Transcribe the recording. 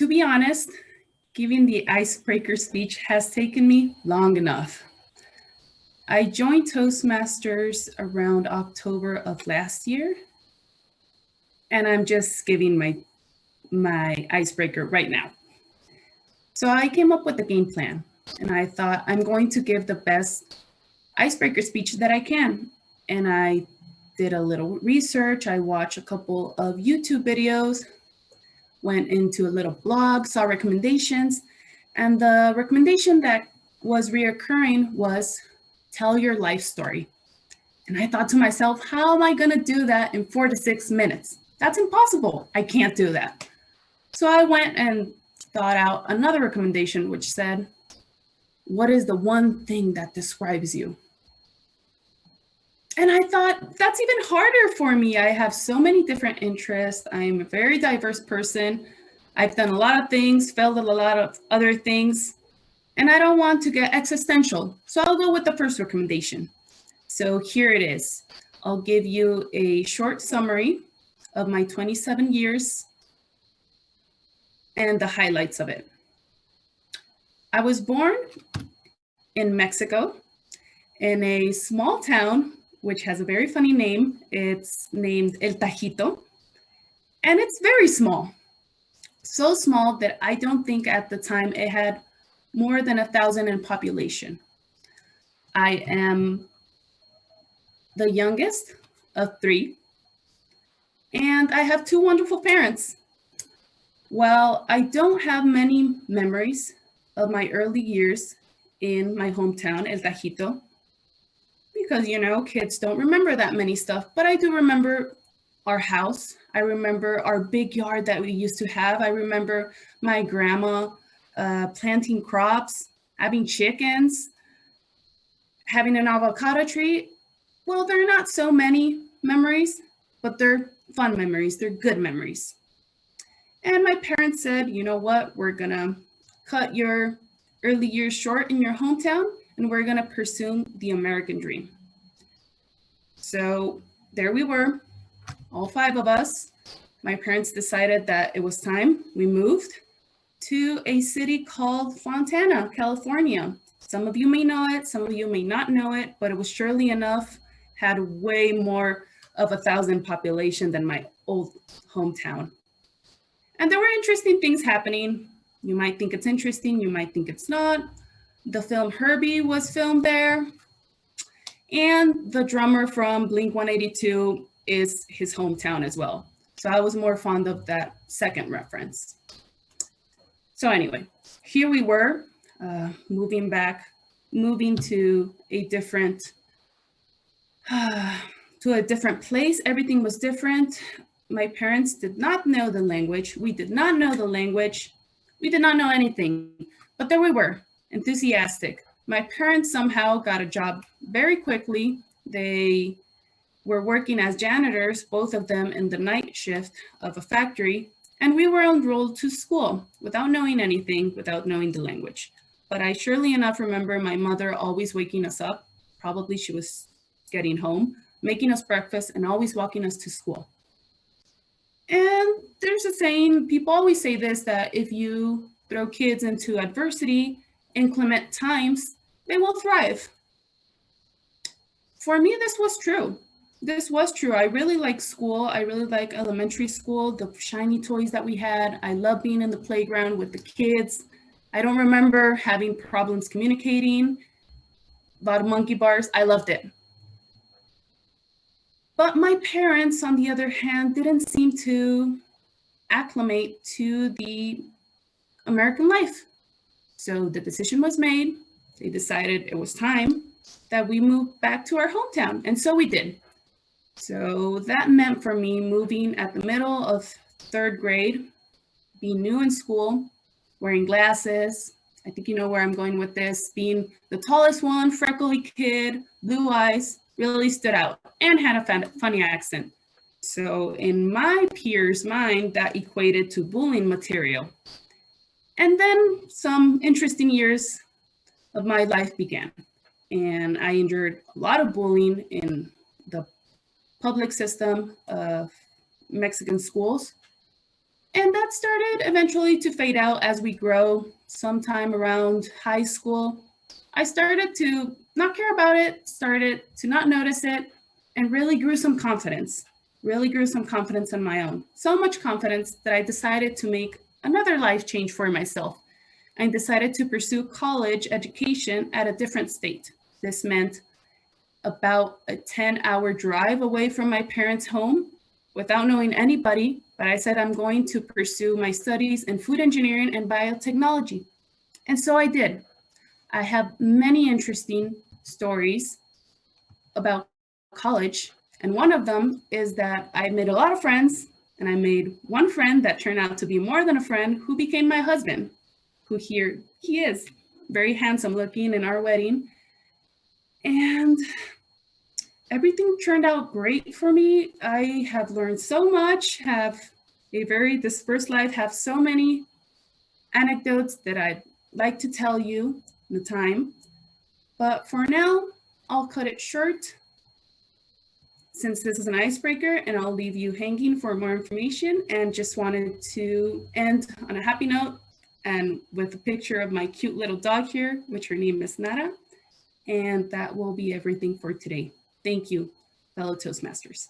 To be honest, giving the icebreaker speech has taken me long enough. I joined Toastmasters around October of last year, and I'm just giving my icebreaker right now. So I came up with a game plan, and I thought I'm going to give the best icebreaker speech that I can. And I did a little research. I watched a couple of YouTube videos, went into a little blog, saw recommendations, and the recommendation that was reoccurring was tell your life story. And I thought to myself, how am I going to do that in 4 to 6 minutes? That's impossible. I can't do that. So I went and thought out another recommendation, which said, what is the one thing that describes you? And I thought, that's even harder for me. I have so many different interests. I'm a very diverse person. I've done a lot of things, failed at a lot of other things, and I don't want to get existential. So I'll go with the first recommendation. So here it is. I'll give you a short summary of my 27 years and the highlights of it. I was born in Mexico in a small town, which has a very funny name. It's named El Tajito, and it's very small. So small that I don't think at the time it had more than 1,000 in population. I am the youngest of 3, and I have 2 wonderful parents. Well, I don't have many memories of my early years in my hometown, El Tajito, because, kids don't remember that many stuff, but I do remember our house. I remember our big yard that we used to have. I remember my grandma planting crops, having chickens, having an avocado tree. Well, they're not so many memories, but they're fun memories. They're good memories. And my parents said, you know what, we're gonna cut your early years short in your hometown, and we're gonna pursue the American dream. So there we were, all 5 of us. My parents decided that it was time. We moved to a city called Fontana, California. Some of you may know it, some of you may not know it, but it was surely enough, had way more of 1,000 population than my old hometown. And there were interesting things happening. You might think it's interesting, you might think it's not. The film Herbie was filmed there. And the drummer from Blink-182 is his hometown as well. So I was more fond of that second reference. So anyway, here we were, moving to a different place. Everything was different. My parents did not know the language. We did not know the language. We did not know anything, but there we were, enthusiastic. My parents somehow got a job very quickly. They were working as janitors, both of them in the night shift of a factory, and we were enrolled to school without knowing anything, without knowing the language. But I surely enough remember my mother always waking us up. Probably she was getting home, making us breakfast, and always walking us to school. And there's a saying, people always say this, that if you throw kids into adversity, inclement times, they will thrive. For me, this was true. I really like school. I really like elementary school, the shiny toys that we had. I love being in the playground with the kids. I don't remember having problems communicating about monkey bars. I loved it. But my parents, on the other hand, didn't seem to acclimate to the American life. So the decision was made. They decided it was time that we moved back to our hometown. And so we did. So that meant for me moving at the middle of 3rd grade, being new in school, wearing glasses. I think you know where I'm going with this. Being the tallest one, freckly kid, blue eyes, really stood out and had a funny accent. So in my peers' mind, that equated to bullying material. And then some interesting years of my life began. And I endured a lot of bullying in the public system of Mexican schools. And that started eventually to fade out as we grow. Sometime around high school, I started to not care about it, started to not notice it, and really grew some confidence. Really grew some confidence on my own. So much confidence that I decided to make another life change for myself. I decided to pursue college education at a different state. This meant about a 10-hour drive away from my parents' home without knowing anybody. But I said, I'm going to pursue my studies in food engineering and biotechnology. And so I did. I have many interesting stories about college. And one of them is that I made a lot of friends, and I made one friend that turned out to be more than a friend, who became my husband, who here he is, very handsome looking in our wedding. And everything turned out great for me. I have learned so much, have a very dispersed life, have so many anecdotes that I'd like to tell you in the time. But for now, I'll cut it short since this is an icebreaker, and I'll leave you hanging for more information, and just wanted to end on a happy note and with a picture of my cute little dog here, which her name is Nara. And that will be everything for today. Thank you, fellow Toastmasters.